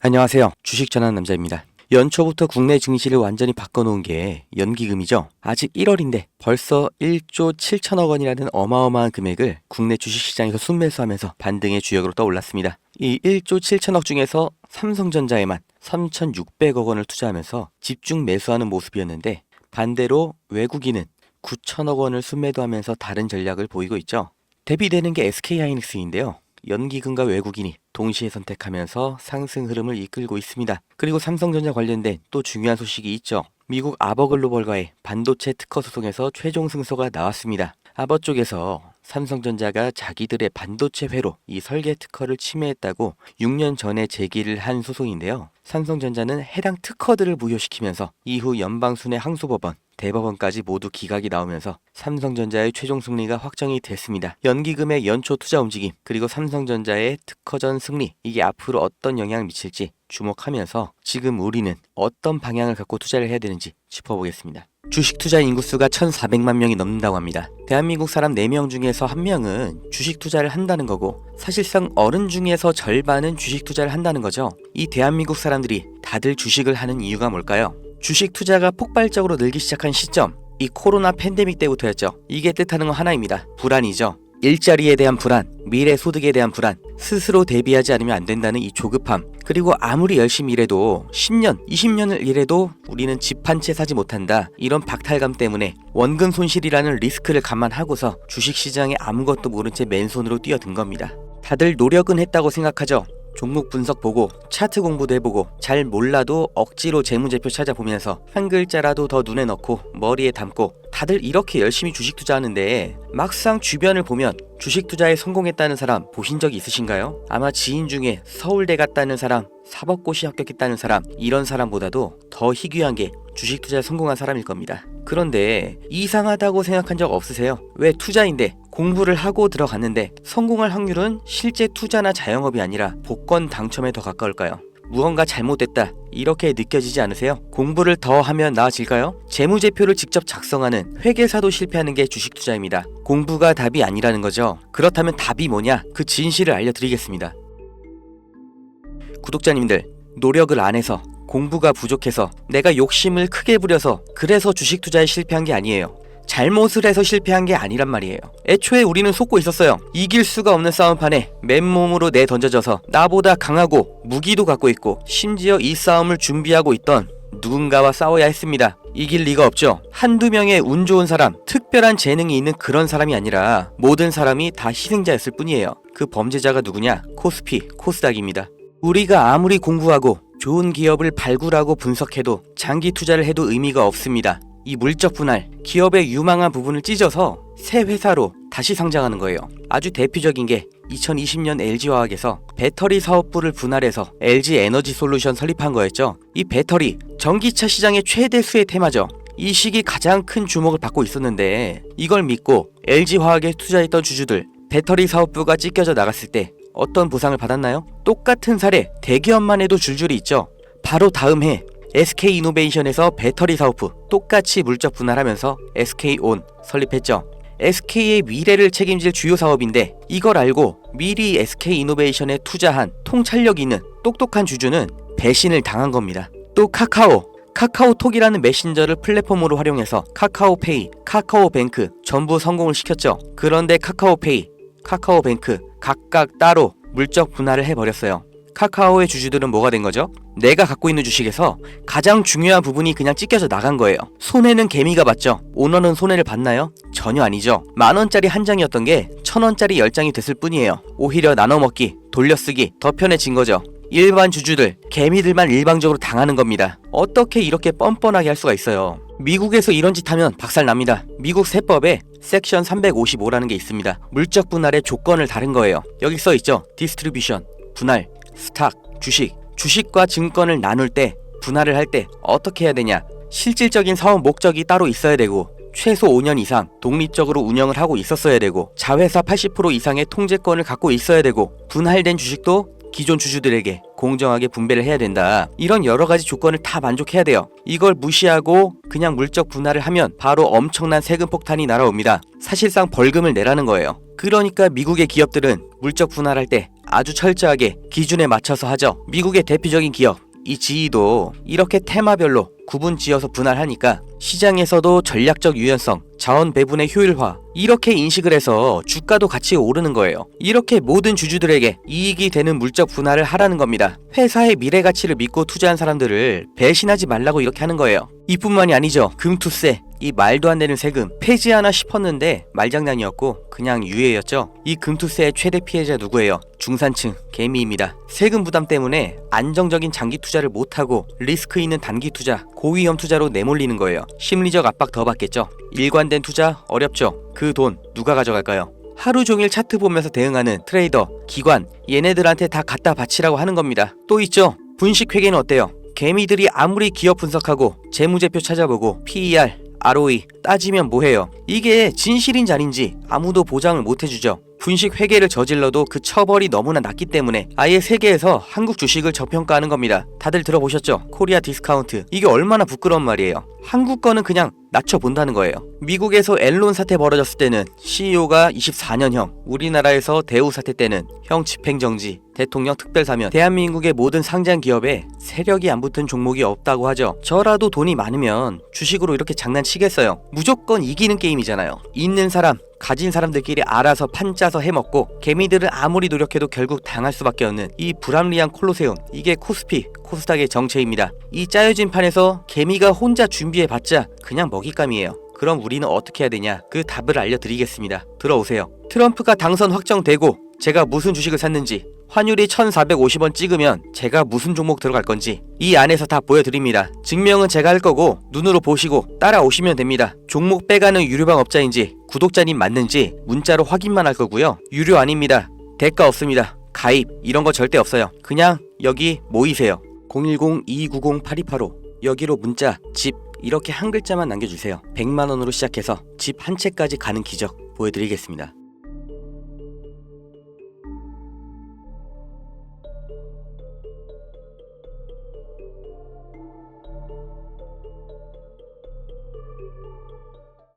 안녕하세요. 주식 전하는 남자입니다. 연초부터 국내 증시를 완전히 바꿔놓은 게 연기금이죠. 아직 1월인데 벌써 1조 7천억 원이라는 어마어마한 금액을 국내 주식시장에서 순매수하면서 반등의 주역으로 떠올랐습니다. 이 1조 7천억 중에서 삼성전자에만 3,600억 원을 투자하면서 집중 매수하는 모습이었는데, 반대로 외국인은 9천억 원을 순매도하면서 다른 전략을 보이고 있죠. 대비되는 게 SK하이닉스인데요. 연기금과 외국인이 동시에 선택하면서 상승 흐름을 이끌고 있습니다. 그리고 삼성전자 관련된 또 중요한 소식이 있죠. 미국 아버글로벌과의 반도체 특허 소송에서 최종 승소가 나왔습니다. 아버 쪽에서 삼성전자가 자기들의 반도체 회로 이 설계 특허를 침해했다고 6년 전에 제기를 한 소송인데요. 삼성전자는 해당 특허들을 무효시키면서 이후 연방순회 항소법원, 대법원까지 모두 기각이 나오면서 삼성전자의 최종 승리가 확정이 됐습니다. 연기금의 연초 투자 움직임, 그리고 삼성전자의 특허전 승리, 이게 앞으로 어떤 영향을 미칠지 주목하면서 지금 우리는 어떤 방향을 갖고 투자를 해야 되는지 짚어보겠습니다. 주식 투자 인구수가 1,400만 명이 넘는다고 합니다. 대한민국 사람 4명 중에서 1명은 주식 투자를 한다는 거고, 사실상 어른 중에서 절반은 주식 투자를 한다는 거죠. 이 대한민국 사람들이 다들 주식을 하는 이유가 뭘까요? 주식 투자가 폭발적으로 늘기 시작한 시점, 이 코로나 팬데믹 때부터였죠. 이게 뜻하는 건 하나입니다. 불안이죠. 일자리에 대한 불안, 미래 소득에 대한 불안, 스스로 대비하지 않으면 안 된다는 이 조급함, 그리고 아무리 열심히 일해도 10년, 20년을 일해도 우리는 집 한 채 사지 못한다, 이런 박탈감 때문에 원금 손실이라는 리스크를 감안하고서 주식시장에 아무것도 모른 채 맨손으로 뛰어든 겁니다. 다들 노력은 했다고 생각하죠. 종목 분석 보고 차트 공부도 해보고, 잘 몰라도 억지로 재무제표 찾아보면서 한 글자라도 더 눈에 넣고 머리에 담고 다들 이렇게 열심히 주식 투자하는데, 막상 주변을 보면 주식 투자에 성공했다는 사람 보신 적이 있으신가요? 아마 지인 중에 서울대 갔다는 사람, 사법고시 합격했다는 사람, 이런 사람보다도 더 희귀한 게 주식 투자에 성공한 사람일 겁니다. 그런데 이상하다고 생각한 적 없으세요? 왜 투자인데 공부를 하고 들어갔는데 성공할 확률은 실제 투자나 자영업이 아니라 복권 당첨에 더 가까울까요? 무언가 잘못됐다, 이렇게 느껴지지 않으세요? 공부를 더 하면 나아질까요? 재무제표를 직접 작성하는 회계사도 실패하는 게 주식 투자입니다. 공부가 답이 아니라는 거죠. 그렇다면 답이 뭐냐? 그 진실을 알려드리겠습니다. 구독자님들, 노력을 안 해서, 공부가 부족해서, 내가 욕심을 크게 부려서 그래서 주식 투자에 실패한 게 아니에요. 잘못을 해서 실패한 게 아니란 말이에요. 애초에 우리는 속고 있었어요. 이길 수가 없는 싸움판에 맨몸으로 내던져져서 나보다 강하고 무기도 갖고 있고, 심지어 이 싸움을 준비하고 있던 누군가와 싸워야 했습니다. 이길 리가 없죠. 한두 명의 운 좋은 사람, 특별한 재능이 있는 그런 사람이 아니라 모든 사람이 다 희생자였을 뿐이에요. 그 범죄자가 누구냐? 코스피, 코스닥입니다. 우리가 아무리 공부하고 좋은 기업을 발굴하고 분석해도 장기 투자를 해도 의미가 없습니다. 이 물적 분할, 기업의 유망한 부분을 찢어서 새 회사로 다시 상장하는 거예요. 아주 대표적인 게 2020년 LG화학에서 배터리 사업부를 분할해서 LG에너지솔루션 설립한 거였죠. 이 배터리, 전기차 시장의 최대 수혜 테마죠. 이 시기 가장 큰 주목을 받고 있었는데, 이걸 믿고 LG화학에 투자했던 주주들, 배터리 사업부가 찢겨져 나갔을 때 어떤 보상을 받았나요? 똑같은 사례 대기업만 해도 줄줄이 있죠. 바로 다음 해 SK이노베이션에서 배터리 사업부 똑같이 물적 분할하면서 SK온 설립했죠. SK의 미래를 책임질 주요 사업인데, 이걸 알고 미리 SK이노베이션에 투자한 통찰력 있는 똑똑한 주주는 배신을 당한 겁니다. 또 카카오톡이라는 메신저를 플랫폼으로 활용해서 카카오페이, 카카오뱅크 전부 성공을 시켰죠. 그런데 카카오페이, 카카오뱅크 각각 따로 물적 분할을 해버렸어요. 카카오의 주주들은 뭐가 된 거죠? 내가 갖고 있는 주식에서 가장 중요한 부분이 그냥 찢겨져 나간 거예요. 손해는 개미가 봤죠. 오너는 손해를 봤나요? 전혀 아니죠. 10,000원짜리 한 장이었던 게 1,000원짜리 10장이 됐을 뿐이에요. 오히려 나눠먹기, 돌려쓰기 더 편해진 거죠. 일반 주주들, 개미들만 일방적으로 당하는 겁니다. 어떻게 이렇게 뻔뻔하게 할 수가 있어요? 미국에서 이런 짓 하면 박살납니다. 미국 세법에 섹션 355라는 게 있습니다. 물적 분할의 조건을 다른 거예요. 여기 써있죠. 디스트리뷰션, 분할, 스탁, 주식과 증권을 나눌 때, 분할을 할 때 어떻게 해야 되냐? 실질적인 사업 목적이 따로 있어야 되고, 최소 5년 이상 독립적으로 운영을 하고 있었어야 되고, 자회사 80% 이상의 통제권을 갖고 있어야 되고, 분할된 주식도 기존 주주들에게 공정하게 분배를 해야 된다. 이런 여러 가지 조건을 다 만족해야 돼요. 이걸 무시하고 그냥 물적 분할을 하면 바로 엄청난 세금 폭탄이 날아옵니다. 사실상 벌금을 내라는 거예요. 그러니까 미국의 기업들은 물적 분할할 때 아주 철저하게 기준에 맞춰서 하죠. 미국의 대표적인 기업 이 GE도 이렇게 테마별로 구분 지어서 분할하니까 시장에서도 전략적 유연성, 자원 배분의 효율화 이렇게 인식을 해서 주가도 같이 오르는 거예요. 이렇게 모든 주주들에게 이익이 되는 물적 분할을 하라는 겁니다. 회사의 미래 가치를 믿고 투자한 사람들을 배신하지 말라고 이렇게 하는 거예요. 이뿐만이 아니죠. 금투세, 이 말도 안 되는 세금 폐지하나 싶었는데 말장난이었고 그냥 유예였죠. 이 금투세의 최대 피해자 누구예요? 중산층, 개미입니다. 세금 부담 때문에 안정적인 장기 투자를 못하고 리스크 있는 단기 투자, 고위험 투자로 내몰리는 거예요. 심리적 압박 더 받겠죠. 일관된 투자 어렵죠. 그 돈 누가 가져갈까요? 하루 종일 차트 보면서 대응하는 트레이더, 기관 얘네들한테 다 갖다 바치라고 하는 겁니다. 또 있죠. 분식회계는 어때요? 개미들이 아무리 기업 분석하고 재무제표 찾아보고 PER, ROE 따지면 뭐해요? 이게 진실인지 아닌지 아무도 보장을 못 해주죠. 분식 회계를 저질러도 그 처벌이 너무나 낮기 때문에 아예 세계에서 한국 주식을 저평가하는 겁니다. 다들 들어보셨죠? 코리아 디스카운트. 이게 얼마나 부끄러운 말이에요. 한국 거는 그냥 낮춰본다는 거예요. 미국에서 엔론 사태 벌어졌을 때는 CEO가 24년형, 우리나라에서 대우 사태 때는 형 집행정지, 대통령 특별사면, 대한민국의 모든 상장 기업에 세력이 안 붙은 종목이 없다고 하죠. 저라도 돈이 많으면 주식으로 이렇게 장난치겠어요. 무조건 이기는 게임이잖아요. 있는 사람, 가진 사람들끼리 알아서 판 짜서 해먹고 개미들은 아무리 노력해도 결국 당할 수밖에 없는 이 불합리한 콜로세움, 이게 코스피, 코스닥의 정체입니다. 이 짜여진 판에서 개미가 혼자 준비해봤자 그냥 먹잇감이에요. 그럼 우리는 어떻게 해야 되냐? 그 답을 알려드리겠습니다. 들어오세요. 트럼프가 당선 확정되고 제가 무슨 주식을 샀는지, 환율이 1450원 찍으면 제가 무슨 종목 들어갈 건지 이 안에서 다 보여드립니다. 증명은 제가 할 거고 눈으로 보시고 따라오시면 됩니다. 종목 빼가는 유료방 업자인지 구독자님 맞는지 문자로 확인만 할 거고요. 유료 아닙니다. 대가 없습니다. 가입 이런 거 절대 없어요. 그냥 여기 모이세요. 010-2290-8285 여기로 문자, 집 이렇게 한 글자만 남겨주세요. 100만원으로 시작해서 집 한 채까지 가는 기적 보여드리겠습니다.